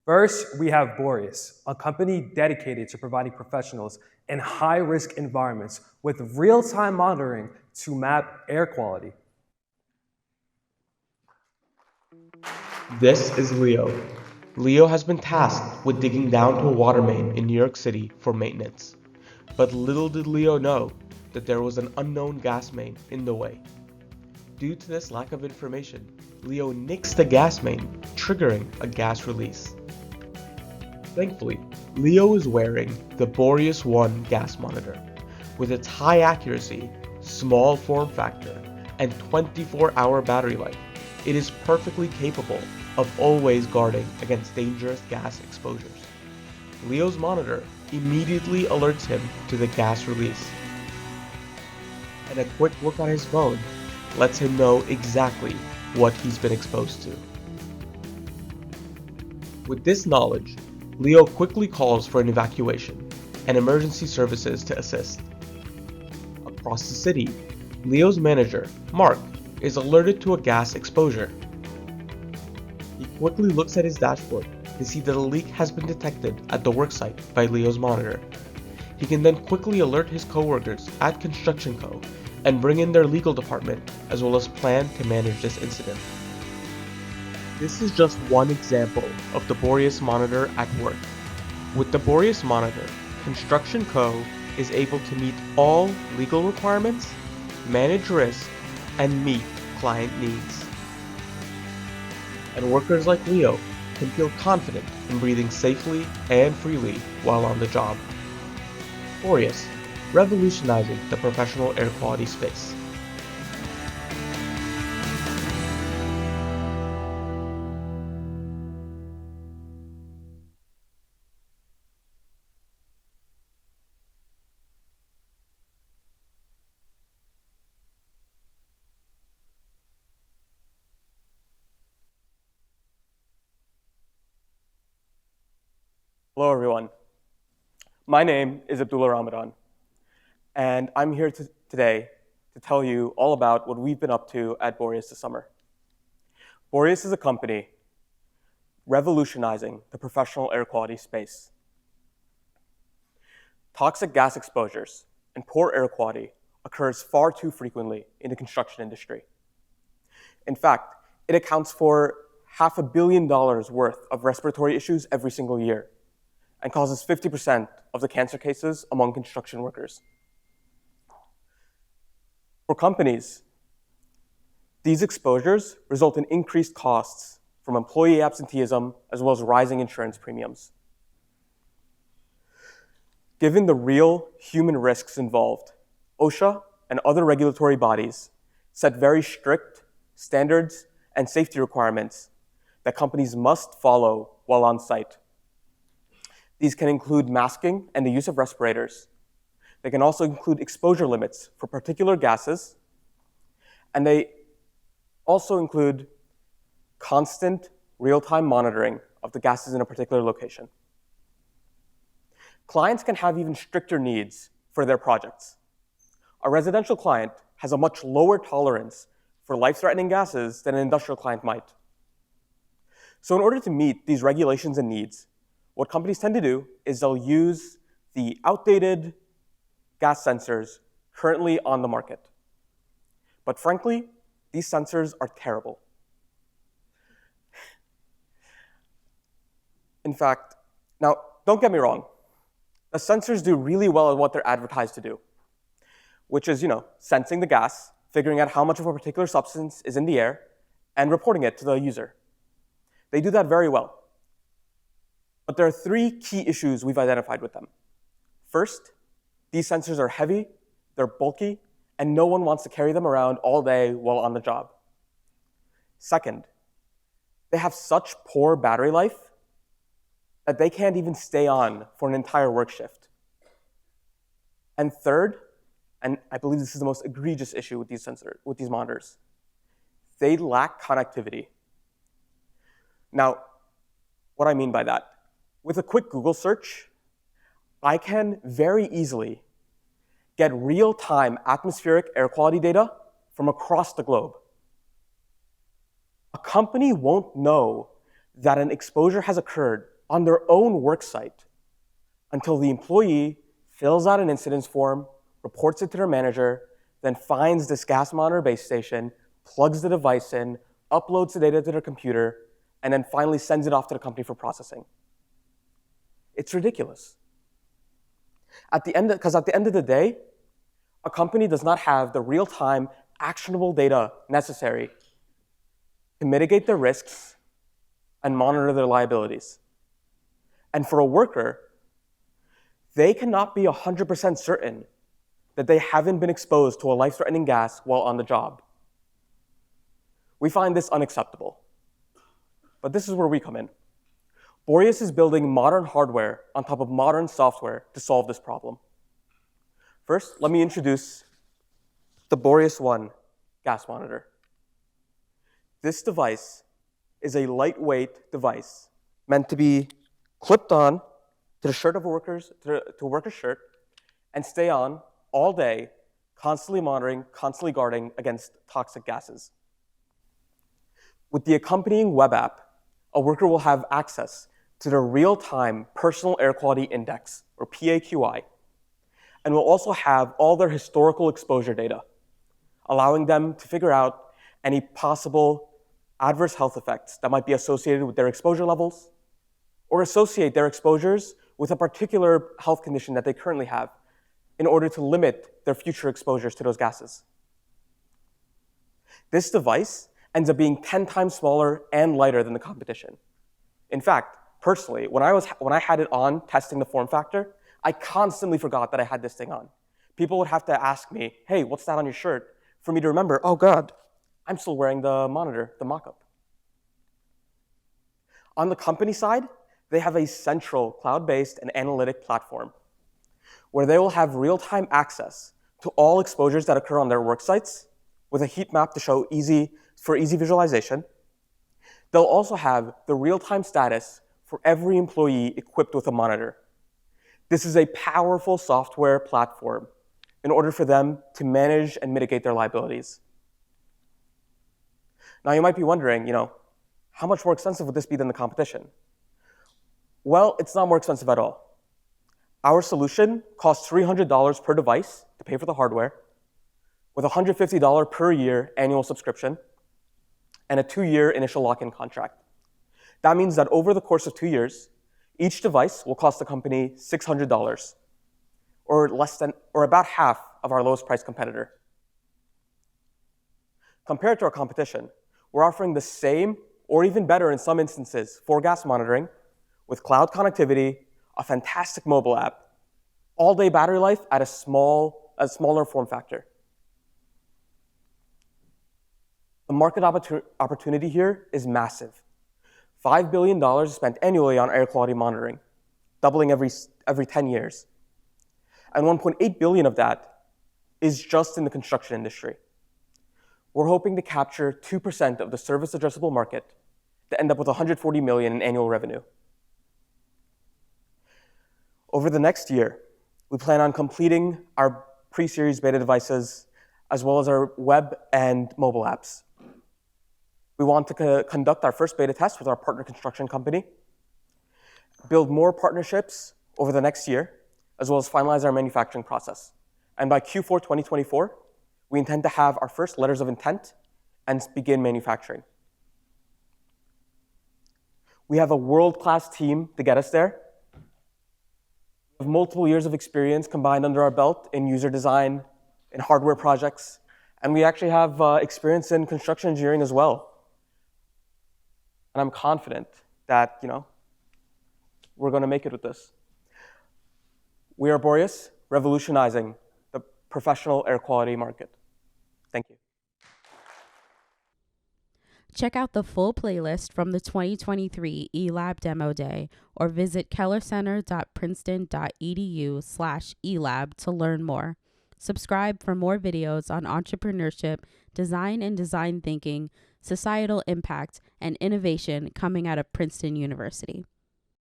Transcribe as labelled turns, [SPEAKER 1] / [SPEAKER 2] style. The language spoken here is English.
[SPEAKER 1] First, we have Boreas, a company dedicated to providing professionals in high-risk environments with real-time monitoring to map air quality.
[SPEAKER 2] This is Leo. Leo has been tasked with digging down to a water main in New York City for maintenance. But little did Leo know that there was an unknown gas main in the way. Due to this lack of information, Leo nicks the gas main, triggering a gas release. Thankfully, Leo is wearing the Boreas One gas monitor. With its high accuracy, small form factor, and 24-hour battery life, it is perfectly capable of always guarding against dangerous gas exposures. Leo's monitor immediately alerts him to the gas release, and a quick look on his phone lets him know exactly what he's been exposed to. With this knowledge, Leo quickly calls for an evacuation and emergency services to assist. Across the city, Leo's manager, Mark, is alerted to a gas exposure. He quickly looks at his dashboard to see that a leak has been detected at the worksite by Leo's monitor. He can then quickly alert his coworkers at Construction Co. and bring in their legal department as well as plan to manage this incident. This is just one example of the Boreas monitor at work. With the Boreas monitor, Construction Co. is able to meet all legal requirements, manage risk, and meet client needs. And workers like Leo can feel confident in breathing safely and freely while on the job. Boreas, revolutionizing the professional air quality space.
[SPEAKER 3] Hello, everyone. My name is Abdullah Ramadan, and I'm here today to tell you all about what we've been up to at Boreas this summer. Boreas is a company revolutionizing the professional air quality space. Toxic gas exposures and poor air quality occurs far too frequently in the construction industry. In fact, it accounts for $500 million worth of respiratory issues every single year, and causes 50% of the cancer cases among construction workers. For companies, these exposures result in increased costs from employee absenteeism as well as rising insurance premiums. Given the real human risks involved, OSHA and other regulatory bodies set very strict standards and safety requirements that companies must follow while on site. These can include masking and the use of respirators. They can also include exposure limits for particular gases, and they also include constant real-time monitoring of the gases in a particular location. Clients can have even stricter needs for their projects. A residential client has a much lower tolerance for life-threatening gases than an industrial client might. So in order to meet these regulations and needs, what companies tend to do is they'll use the outdated gas sensors currently on the market. But frankly, these sensors are terrible. In fact, now, don't get me wrong. The sensors do really well at what they're advertised to do, which is, sensing the gas, figuring out how much of a particular substance is in the air, and reporting it to the user. They do that very well. But there are three key issues we've identified with them. First, these sensors are heavy, they're bulky, and no one wants to carry them around all day while on the job. Second, they have such poor battery life that they can't even stay on for an entire work shift. And third, and I believe this is the most egregious issue with these monitors, they lack connectivity. Now, what I mean by that, with a quick Google search, I can very easily get real-time atmospheric air quality data from across the globe. A company won't know that an exposure has occurred on their own work site until the employee fills out an incidents form, reports it to their manager, then finds this gas monitor base station, plugs the device in, uploads the data to their computer, and then finally sends it off to the company for processing. It's ridiculous. Because at the end of the day, a company does not have the real-time, actionable data necessary to mitigate their risks and monitor their liabilities. And for a worker, they cannot be 100% certain that they haven't been exposed to a life-threatening gas while on the job. We find this unacceptable. But this is where we come in. Boreas is building modern hardware on top of modern software to solve this problem. First, let me introduce the Boreas ONE gas monitor. This device is a lightweight device meant to be clipped on to the shirt of a worker's shirt and stay on all day, constantly monitoring, constantly guarding against toxic gases. With the accompanying web app, a worker will have access to the real-time Personal Air Quality Index, or PAQI, and will also have all their historical exposure data, allowing them to figure out any possible adverse health effects that might be associated with their exposure levels, or associate their exposures with a particular health condition that they currently have in order to limit their future exposures to those gases. This device ends up being 10 times smaller and lighter than the competition. In fact, personally, when I had it on testing the form factor, I constantly forgot that I had this thing on. People would have to ask me, hey, what's that on your shirt? For me to remember, oh God, I'm still wearing the monitor, the mock-up. On the company side, they have a central cloud-based and analytic platform where they will have real-time access to all exposures that occur on their work sites with a heat map to show easy visualization. They'll also have the real-time status for every employee equipped with a monitor. This is a powerful software platform in order for them to manage and mitigate their liabilities. Now you might be wondering, how much more expensive would this be than the competition? Well, it's not more expensive at all. Our solution costs $300 per device to pay for the hardware, with a $150 per year annual subscription, and a 2-year initial lock-in contract. That means that over the course of 2 years, each device will cost the company $600, or about half of our lowest price competitor. Compared to our competition, we're offering the same, or even better in some instances, for gas monitoring, with cloud connectivity, a fantastic mobile app, all-day battery life at a smaller form factor. The market opportunity here is massive. $5 billion is spent annually on air quality monitoring, doubling every 10 years. And $1.8 billion of that is just in the construction industry. We're hoping to capture 2% of the service addressable market to end up with $140 million in annual revenue. Over the next year, we plan on completing our pre-series beta devices as well as our web and mobile apps. We want to conduct our first beta test with our partner construction company, build more partnerships over the next year, as well as finalize our manufacturing process. And by Q4 2024, we intend to have our first letters of intent and begin manufacturing. We have a world-class team to get us there. We have multiple years of experience combined under our belt in user design, in hardware projects, and we actually have experience in construction engineering as well. And I'm confident that, we're going to make it with this. We are Boreas, revolutionizing the professional air quality market. Thank you.
[SPEAKER 4] Check out the full playlist from the 2023 eLab Demo Day or visit kellercenter.princeton.edu/elab to learn more. Subscribe for more videos on entrepreneurship, design and design thinking, societal impact, and innovation coming out of Princeton University.